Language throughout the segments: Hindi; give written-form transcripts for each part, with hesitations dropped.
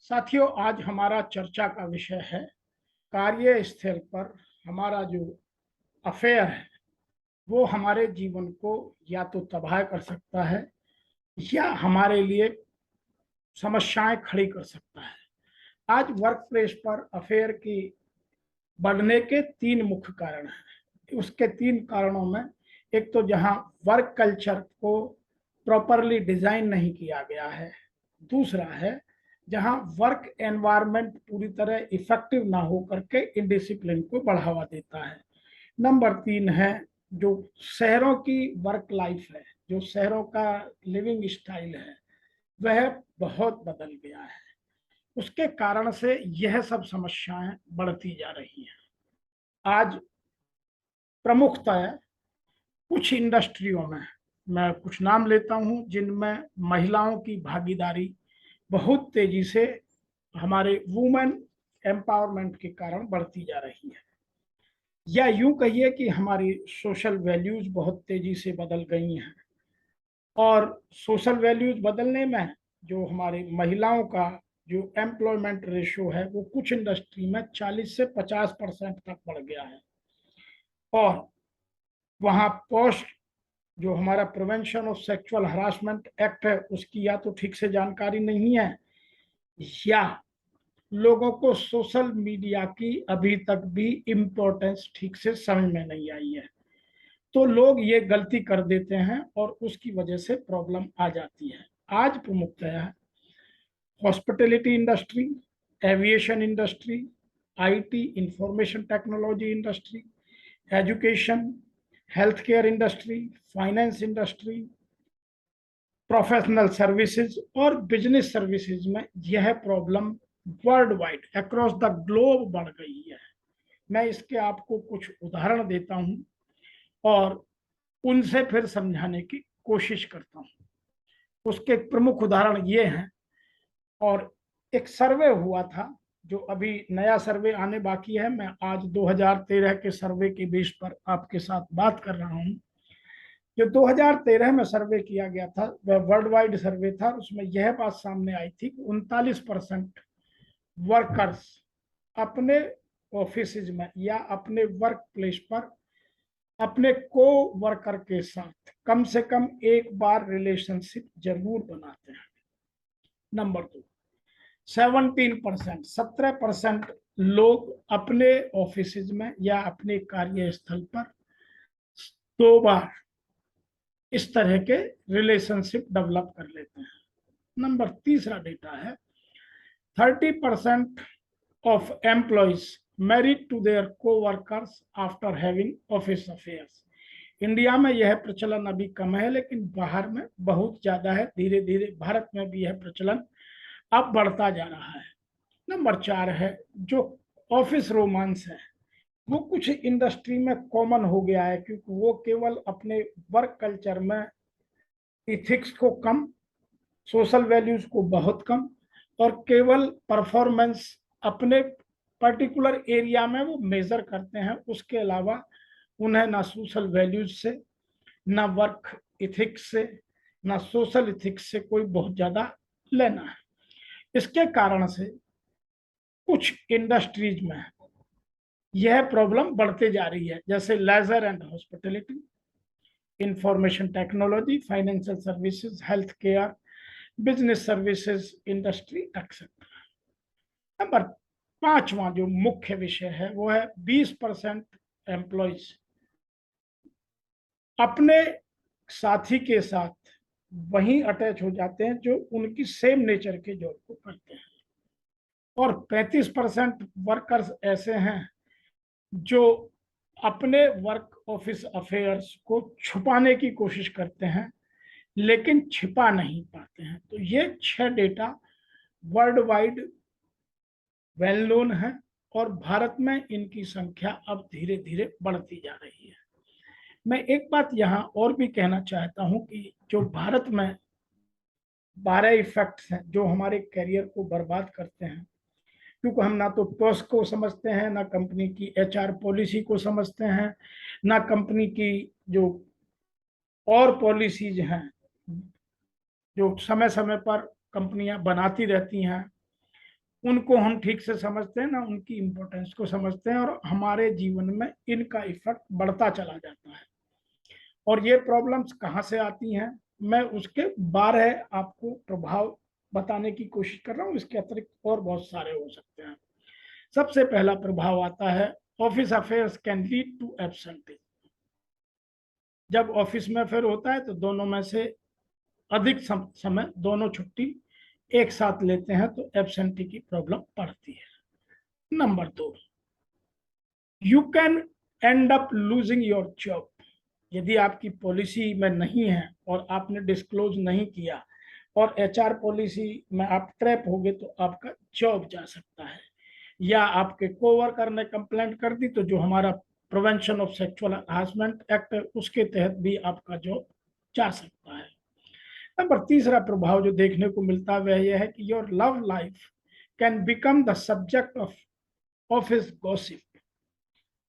साथियों, आज हमारा चर्चा का विषय है कार्यस्थल पर हमारा जो अफेयर है वो हमारे जीवन को या तो तबाह कर सकता है या हमारे लिए समस्याएं खड़ी कर सकता है। आज वर्क प्लेस पर अफेयर की बढ़ने के तीन मुख्य कारण हैं। उसके तीन कारणों में एक तो जहां वर्क कल्चर को प्रॉपरली डिजाइन नहीं किया गया है, दूसरा है जहां वर्क एनवायरनमेंट पूरी तरह इफेक्टिव ना हो करके इनडिसिप्लिन को बढ़ावा देता है। नंबर तीन है जो शहरों की वर्क लाइफ है, जो शहरों का लिविंग स्टाइल है वह बहुत बदल गया है। उसके कारण से यह सब समस्याएं बढ़ती जा रही हैं। आज प्रमुखतः कुछ इंडस्ट्रियों में मैं कुछ नाम लेता हूं जिनमें महिलाओं की भागीदारी बहुत तेजी से हमारे वुमेन एम्पावरमेंट के कारण बढ़ती जा रही है, या यूं कहिए कि हमारी सोशल वैल्यूज बहुत तेजी से बदल गई हैं। और सोशल वैल्यूज बदलने में जो हमारी महिलाओं का जो एम्प्लॉयमेंट रेशियो है वो कुछ इंडस्ट्री में 40 से 50% तक बढ़ गया है। और वहाँ पोस्ट जो हमारा prevention of sexual harassment act है उसकी या तो ठीक से जानकारी नहीं है, या लोगों को सोशल मीडिया की अभी तक भी इम्पोर्टेंस ठीक से समझ में नहीं आई है। तो लोग ये गलती कर देते हैं और उसकी वजह से प्रॉब्लम आ जाती है। आज प्रमुखतः hospitality industry, aviation industry, IT information technology industry, education, health care industry, finance industry, professional services और बिजनेस सर्विसेज में यह problem world wide across the globe बढ़ गई है। मैं इसके आपको कुछ उदाहरण देता हूं और उनसे फिर समझाने की कोशिश करता हूं। उसके प्रमुख उदाहरण ये हैं। और एक सर्वे हुआ था, जो अभी नया सर्वे आने बाकी है। मैं आज 2013 के सर्वे के बेस पर आपके साथ बात कर रहा हूं। जो 2013 में सर्वे किया गया था वह वर्ल्ड वाइड सर्वे था। उसमें यह बात सामने आई थी कि 39% वर्कर्स अपने ऑफिस में या अपने वर्क प्लेस पर अपने को वर्कर के साथ कम से कम एक बार रिलेशनशिप जरूर बनाते हैं। नंबर 2, 17% लोग अपने ऑफिस में या अपने कार्यस्थल पर 2 बार इस तरह के रिलेशनशिप डेवलप कर लेते हैं। नंबर तीसरा डेटा है 30% of employees married to their coworkers after having office affairs. India में यह प्रचलन अभी कम है, लेकिन बाहर में बहुत ज्यादा है। धीरे धीरे भारत में भी यह प्रचलन अब बढ़ता जा रहा है। नंबर 4 है जो ऑफिस रोमांस है। वो कुछ इंडस्ट्री में कॉमन हो गया है, क्योंकि वो केवल अपने वर्क कल्चर में इथिक्स को कम, सोशल वैल्यूज को बहुत कम और केवल परफॉर्मेंस अपने पर्टिकुलर एरिया में वो मेजर करते हैं। उसके अलावा उन्हें ना सोशल वैल्यूज से, ना वर्क इथिक्स से, ना सोशल इथिक्स से कोई बहुत ज्यादा लेना है। इसके कारण से कुछ इंडस्ट्रीज में यह प्रॉब्लम बढ़ते जा रही है, जैसे leisure and hospitality, information technology, financial services, health care, business services industry etcetera. Number 5वां जो मुख्य विषय है वो है 20% एम्प्लॉयज अपने साथी के साथ वहीं अटैच हो जाते हैं जो उनकी सेम नेचर के जॉब को करते हैं। और 35% वर्कर्स ऐसे हैं जो अपने वर्क ऑफिस अफेयर्स को छुपाने की कोशिश करते हैं लेकिन छिपा नहीं पाते हैं। तो ये 6 data world wide well known है और भारत में इनकी संख्या अब धीरे धीरे बढ़ती जा रही है। मैं एक बात यहाँ और भी कहना चाहता हूँ कि जो भारत में 12 इफेक्ट्स हैं जो हमारे करियर को बर्बाद करते हैं, क्योंकि हम ना तो टॉस को समझते हैं, ना कंपनी की एचआर पॉलिसी को समझते हैं, ना कंपनी की जो और पॉलिसीज हैं जो समय समय पर कंपनियां बनाती रहती हैं, उनको हम ठीक से समझते हैं ना उनकी इम्पोर्टेंस को समझते हैं, और हमारे जीवन में इनका इफेक्ट बढ़ता चला जाता है। और ये प्रॉब्लम्स कहाँ से आती हैं, मैं उसके 12 आपको प्रभाव बताने की कोशिश कर रहा हूँ। इसके अतिरिक्त और बहुत सारे हो सकते हैं। सबसे पहला प्रभाव आता है, office affairs can lead to absentees. जब ऑफिस में अफेयर होता है तो दोनों में से अधिक समय दोनों छुट्टी एक साथ लेते हैं तो एब्सेंटी की प्रॉब्लम पड़ती है। Number 2, you can and up losing your job. यदि आपकी पॉलिसी में नहीं है और आपने डिस्क्लोज नहीं किया और एचआर पॉलिसी में आप ट्रैप हो गए तो आपका जॉब जा सकता है, या आपके कोवर्कर ने कंप्लेंट कर दी तो जो हमारा prevention of sexual harassment act है उसके तहत भी आपका जॉब जा सकता है। नंबर तीसरा प्रभाव जो देखने को मिलता है वह यह है कि your love life can become the subject of office gossip.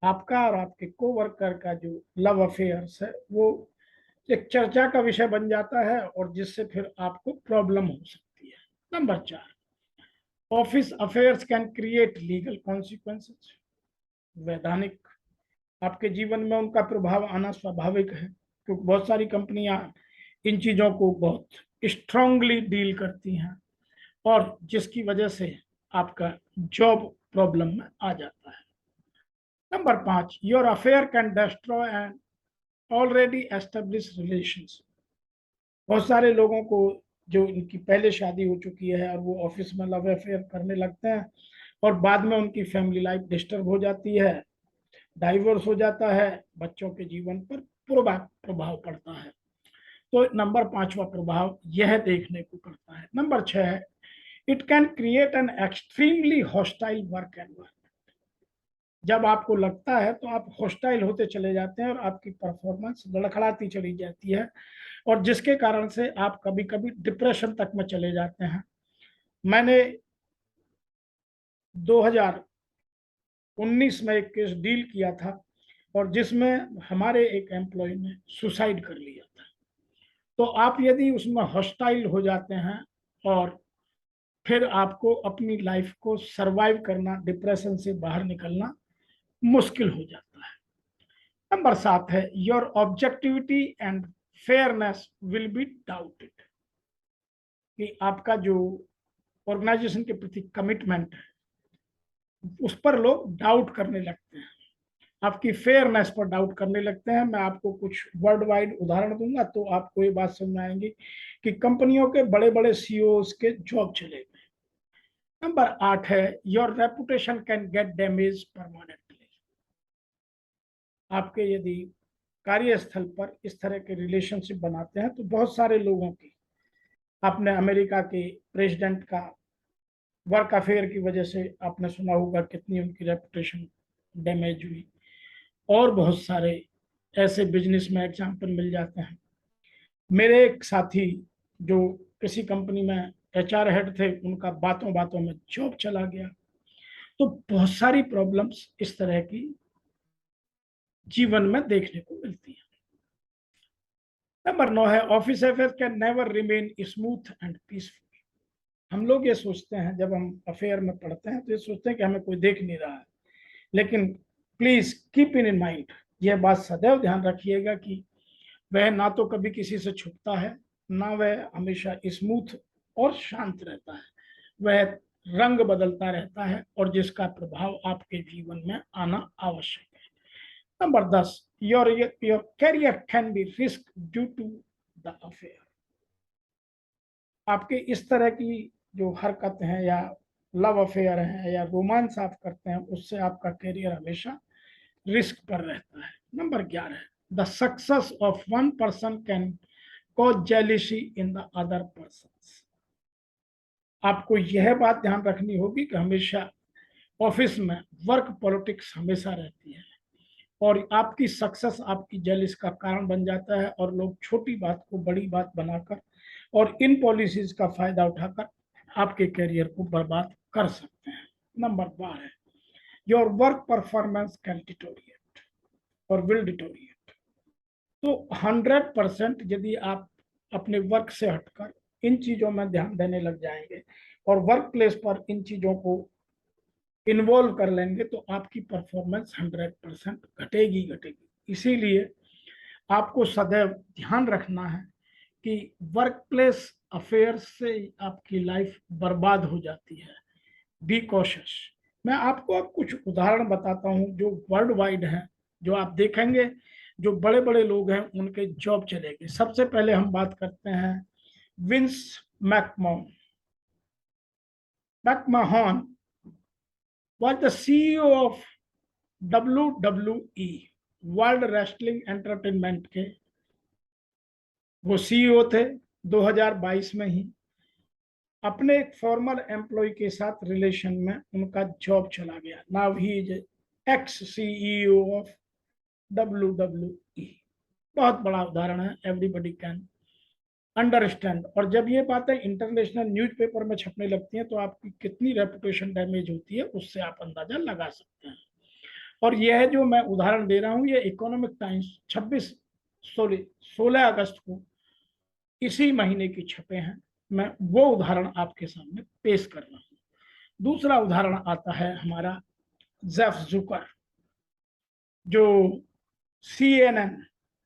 आपका और आपके कोवर्कर का जो लव अफेयर्स है वो एक चर्चा का विषय बन जाता है और जिससे फिर आपको प्रॉब्लम हो सकती है। Number 4, office affairs can create legal consequences. वैधानिक आपके जीवन में उनका प्रभाव आना स्वाभाविक है, क्योंकि बहुत सारी कंपनियां इन चीजों को बहुत स्ट्रांगली डील करती हैं और जिसकी वजह से आपका जॉब प्रॉब्लम में आ जाता है। Number 5, your affair can destroy and already establish relations. बहुत सारे लोगों को जो इनकी पहले शादी हो चुकी है और वो ऑफिस में लव अफेयर करने लगते हैं और बाद में उनकी फैमिली लाइफ डिस्टर्ब हो जाती है, डाइवोर्स हो जाता है, बच्चों के जीवन पर प्रभाव पड़ता है। तो नंबर 5वां प्रभाव यह देखने को करता है। नंबर 6 है, it can create an extremely hostile work environment. जब आपको लगता है तो आप हॉस्टाइल होते चले जाते हैं और आपकी परफॉर्मेंस लड़खड़ाती चली जाती है और जिसके कारण से आप कभी कभी डिप्रेशन तक में चले जाते हैं। मैंने 2019 में एक केस डील किया था और जिसमें हमारे एक एम्प्लॉय ने सुसाइड कर लिया था। तो आप यदि उसमें हॉस्टाइल हो जाते हैं और फिर आपको अपनी लाइफ को सरवाइव करना, डिप्रेशन से बाहर निकलना मुश्किल हो जाता है। नंबर 7 है, your objectivity and fairness will be doubted. कि आपका जो ऑर्गेनाइजेशन के प्रति कमिटमेंट है उस पर लोग डाउट करने लगते हैं, आपकी फेयरनेस पर डाउट करने लगते हैं। मैं आपको कुछ वर्ल्ड वाइड उदाहरण दूंगा तो आपको ये बात समझ में आएगी कि कंपनियों के बड़े बड़े सीईओज के जॉब चले गए। नंबर 8 है, your reputation can get damage permanently. आपके यदि कार्यस्थल पर इस तरह के रिलेशनशिप बनाते हैं तो बहुत सारे लोगों की, आपने अमेरिका के प्रेसिडेंट का वर्क अफेयर की वजह से आपने सुना होगा कितनी उनकी रेपुटेशन डैमेज हुई, और बहुत सारे ऐसे बिजनेस में एग्जाम्पल मिल जाते हैं। मेरे एक साथी जो किसी कंपनी में एचआर हेड थे, उनका बातों बातों में जॉब चला गया। तो बहुत सारी प्रॉब्लम्स इस तरह की जीवन में देखने को मिलती है। नंबर 9 है, office affair can never remain smooth and peaceful. हम लोग ये सोचते हैं जब हम अफेयर में पढ़ते हैं तो ये सोचते हैं कि हमें कोई देख नहीं रहा है, लेकिन प्लीज कीप इन माइंड, यह बात सदैव ध्यान रखिएगा कि वह ना तो कभी किसी से छुपता है, ना वह हमेशा स्मूथ और शांत रहता है। वह रंग बदलता रहता है और जिसका प्रभाव आपके जीवन में आना आवश्यक है। Number 10, your career can be risk due to the affair. आपके इस तरह की जो हरकत है या लव अफेयर है या रोमांस आप करते हैं उससे आपका करियर हमेशा रिस्क पर रहता है। Number 11, the success of one person can cause jealousy in the other person. आपको यह बात ध्यान रखनी होगी कि हमेशा ऑफिस में वर्क पॉलिटिक्स हमेशा रहती है और आपकी सक्सेस आपकी जेलिस का कारण बन जाता है और लोग छोटी बात को बड़ी बात बनाकर और इन पॉलिसीज का फायदा उठाकर आपके करियर को बर्बाद कर सकते हैं। Number 12, your work performance can deteriorate और विल डिटोरिएट। तो 100% यदि आप अपने वर्क से हटकर इन चीजों में ध्यान देने लग जाएंगे और वर्क प्लेस पर इन चीज़ों को इन्वॉल्व कर लेंगे तो आपकी परफॉर्मेंस 100% घटेगी घटेगी। इसीलिए आपको सदैव ध्यान रखना है कि वर्क प्लेस अफेयर्स से आपकी लाइफ बर्बाद हो जाती है। Be cautious. मैं आपको अब कुछ उदाहरण बताता हूं जो वर्ल्ड वाइड हैं, जो आप देखेंगे जो बड़े बड़े लोग हैं उनके जॉब चलेगी। सबसे पहले हम बात करते हैं Vince McMahon. McMahon was the CEO of WWE, world wrestling entertainment के वो सीईओ थे। 2022 में ही अपने एक फॉर्मर एम्प्लॉय के साथ रिलेशन में उनका जॉब चला गया। Now he is x CEO of WWE। बहुत बड़ा उदाहरण है, एवरीबडी कैन अंडरस्टैंड। और जब ये बातें इंटरनेशनल न्यूज़पेपर में छपने लगती हैं तो आपकी कितनी रेपुटेशन डैमेज होती है उससे आप अंदाजा लगा सकते हैं। और यह जो मैं उदाहरण दे रहा हूं ये इकोनॉमिक टाइम्स 16 अगस्त को इसी महीने की छपे हैं। मैं वो उदाहरण आपके सामने पेश कर रहा हूं। दूसरा उदाहरण आता है हमारा जेफ जुकर, जो CNN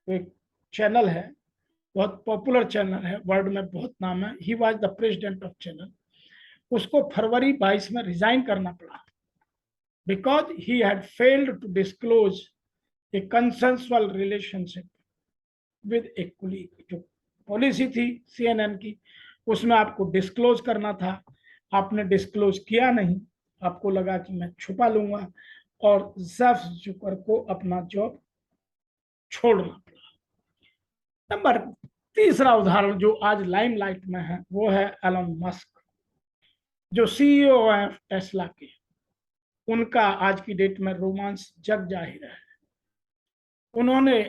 एक चैनल है, बहुत पॉपुलर चैनल है, वर्ल्ड में बहुत नाम है। He was the president of channel. उसको फरवरी 22 में रिजाइन करना पड़ा because he had failed to disclose a consensual relationship with a colleague. जो पॉलिसी थी CNN की उसमें आपको डिस्क्लोज करना था, आपने डिस्क्लोज किया नहीं, आपको लगा कि मैं छुपा लूंगा और जेफ जुकर को अपना जॉब छोड़ना पड़ा। नंबर तीसरा उदाहरण जो आज लाइमलाइट में है वो है एलन मस्क, जो सीईओ है टेस्ला के। उनका आज की डेट में रोमांस जग जाहिर है। उन्होंने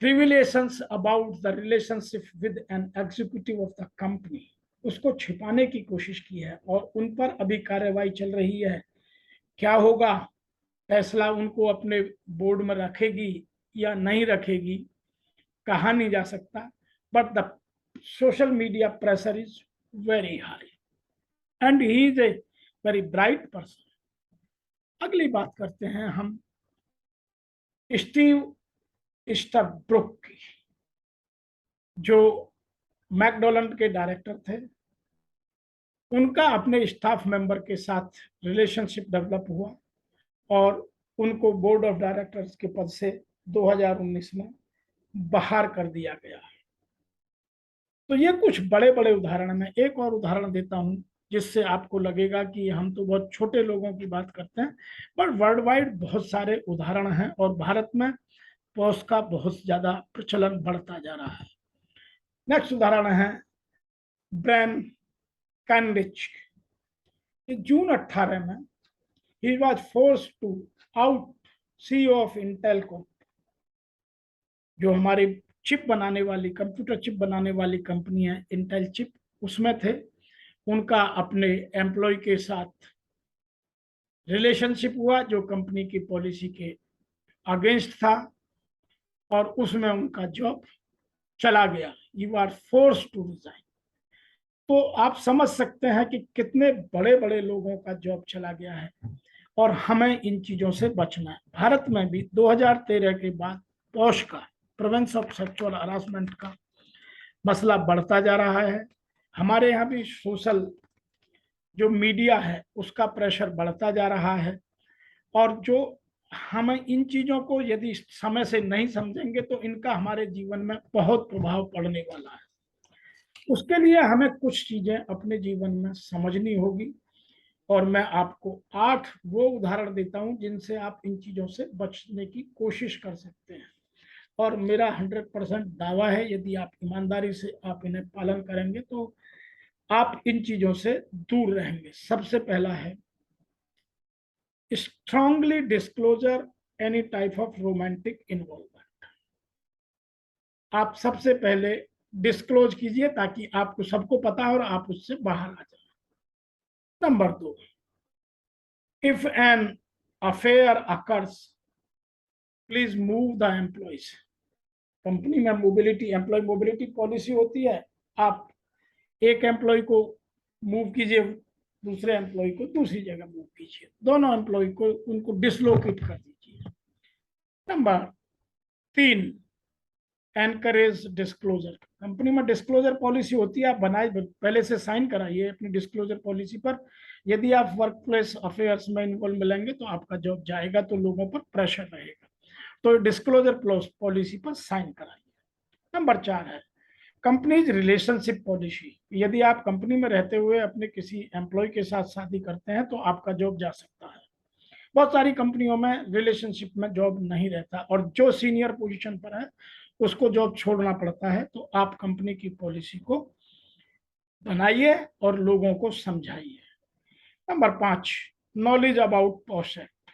revelations about the relationship with an executive of the company उसको छिपाने की कोशिश की है और उन पर अभी कार्रवाई चल रही है। क्या होगा, टेस्ला उनको अपने बोर्ड में रखेगी या नहीं रखेगी, कहा नहीं जा सकता। But the social media pressure is very high and he is a very bright person. अगली बात करते हैं हम स्टीव स्टरब्रुक की, जो मैकडोनल्ड के डायरेक्टर थे। उनका अपने स्टाफ मेंबर के साथ रिलेशनशिप डेवलप हुआ और उनको बोर्ड ऑफ डायरेक्टर्स के पद से 2019 में बाहर कर दिया गया। तो ये कुछ बड़े बड़े उदाहरण। मैं एक और उदाहरण देता हूं जिससे आपको लगेगा कि हम तो बहुत छोटे लोगों की बात करते हैं, पर वर्ल्ड वाइड बहुत सारे उदाहरण हैं और भारत में पॉस का बहुत ज्यादा प्रचलन बढ़ता जा रहा है। नेक्स्ट उदाहरण है ब्रैन कैंडिच। जून 18 में he was force to out CEO of Intelcom, जो हमारी चिप बनाने वाली कंप्यूटर चिप बनाने वाली कंपनी है इंटेल चिप, उसमें थे। उनका अपने एम्प्लॉय के साथ रिलेशनशिप हुआ जो कंपनी की पॉलिसी के अगेंस्ट था और उसमें उनका जॉब चला गया। You are force to resign. तो आप समझ सकते हैं कि कितने बड़े बड़े लोगों का जॉब चला गया है और हमें इन चीजों से बचना है। भारत में भी 2013 के बाद पॉश का, प्रिवेंशन ऑफ सेक्सुअल हरासमेंट का मसला बढ़ता जा रहा है। हमारे यहाँ भी सोशल जो मीडिया है उसका प्रेशर बढ़ता जा रहा है और जो हमें इन चीजों को यदि समय से नहीं समझेंगे तो इनका हमारे जीवन में बहुत प्रभाव पड़ने वाला है। उसके लिए हमें कुछ चीजें अपने जीवन में समझनी होगी और मैं आपको 8 वो उदाहरण देता हूं जिनसे आप इन चीजों से बचने की कोशिश कर सकते हैं। और मेरा 100% दावा है यदि आप ईमानदारी से आप इन्हें पालन करेंगे तो आप इन चीजों से दूर रहेंगे। सबसे पहला है strongly disclosure any type of romantic involvement. आप सबसे पहले डिस्क्लोज कीजिए ताकि आपको सबको पता हो और आप उससे बाहर आ जाए। Number 2, if an affair occurs please move the employees. Company में मोबिलिटी, एम्प्लॉय मोबिलिटी पॉलिसी होती है। आप एक एम्प्लॉय को मूव कीजिए, दूसरे एम्प्लॉय को दूसरी जगह मूव कीजिए, दोनों एम्प्लॉय को उनको डिसलोकेट कर दीजिए। Number 3, encourage disclosure. कंपनी में डिस्क्लोजर पॉलिसी होती है, आप बनाए पहले से साइन कराइए अपनी डिस्क्लोजर पॉलिसी पर। यदि आप वर्क प्लेस अफेयर्स में इन्वॉल्व मिलेंगे तो आपका जॉब जाएगा, तो लोगों पर प्रेशर रहेगा, तो डिस्क्लोजर पॉलिसी पर साइन कराइए। नंबर 4 है कंपनीज रिलेशनशिप पॉलिसी। यदि आप कंपनी में रहते हुए अपने किसी एम्प्लॉय के साथ शादी करते हैं तो आपका जॉब जा सकता है। बहुत सारी कंपनियों में रिलेशनशिप में जॉब नहीं रहता, और जो सीनियर पोजीशन पर है उसको जॉब छोड़ना पड़ता है। तो आप कंपनी की पॉलिसी को बनाइए और लोगों को समझाइए। Number 5, knowledge about POSH act.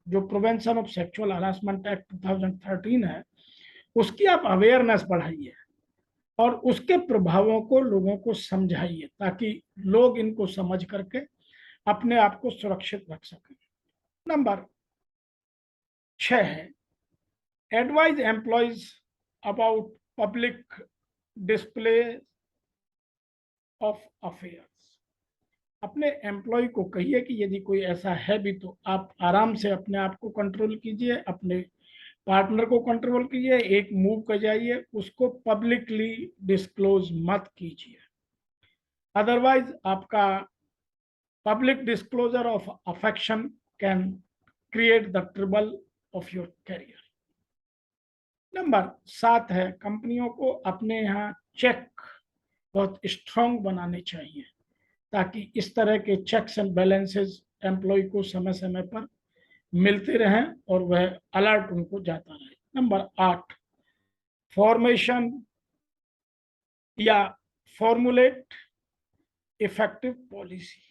जो prevention of sexual harassment act 2013 है, उसकी आप अवेयरनेस बढ़ाइए और उसके प्रभावों को लोगों को समझाइए, ताकि लोग इनको समझ करके अपने आप को सुरक्षित रख सकें। नंबर 6 है advise employees about public display of affairs. अपने एम्प्लॉय को कहिए कि यदि कोई ऐसा है भी तो आप आराम से अपने आप को कंट्रोल कीजिए, अपने पार्टनर को कंट्रोल कीजिए, एक मूव कर जाइए, उसको पब्लिकली डिस्क्लोज मत कीजिए। अदरवाइज आपका public disclosure of affection can create the trouble of your career. Number 7 है कंपनियों को अपने यहाँ चेक बहुत स्ट्रांग बनाने चाहिए, ताकि इस तरह के चेक्स एंड बैलेंसेस एम्प्लॉय को समय समय पर मिलते रहें और वह अलर्ट उनको जाता रहे। नंबर 8, फॉर्मेशन या फॉर्मुलेट इफेक्टिव पॉलिसी,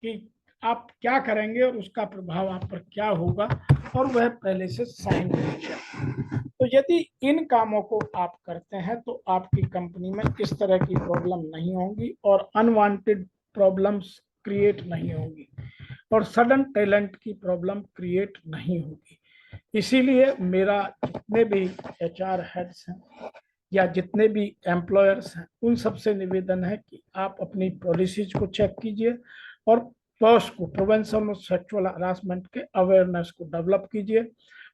कि आप क्या करेंगे और उसका प्रभाव आप पर क्या होगा, और वह पहले से साइन कीजिए। तो यदि इन कामों को आप करते हैं तो आपकी कंपनी में इस तरह की प्रॉब्लम नहीं होंगी और अनवांटेड प्रॉब्लम्स क्रिएट नहीं होगी और सडन टैलेंट की प्रॉब्लम क्रिएट नहीं होगी। इसीलिए मेरा जितने भी HR हेड्स हैं या जितने भी एम्प्लॉयर्स हैं, उन सबसे निवेदन है कि आप अपनी पॉलिसीज को चेक कीजिए और पॉश को, प्रिवेंशन ऑफ सेक्सुअल हरासमेंट के अवेयरनेस को डेवलप कीजिए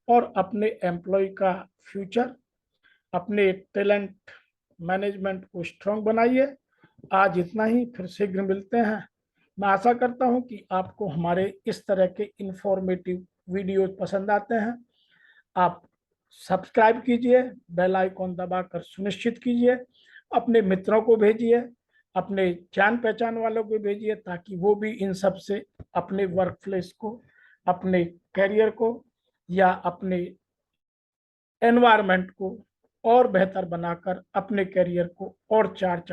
और अपने एम्प्लॉय का फ्यूचर, अपने टैलेंट मैनेजमेंट को स्ट्रांग बनाइए। आज इतना ही, फिर शीघ्र मिलते हैं। मैं आशा करता हूं कि आपको हमारे इस तरह के इंफॉर्मेटिव वीडियो पसंद आते हैं। आप सब्सक्राइब कीजिए, बेल आइकॉन दबाकर सुनिश्चित कीजिए, अपने मित्रों को भेजिए, अपने जान पहचान वालों को भेजिए, ताकि वो भी इन सब से अपने वर्क प्लेस को, अपने करियर को या अपने एनवायरनमेंट को और बेहतर बनाकर अपने करियर को और चार चांद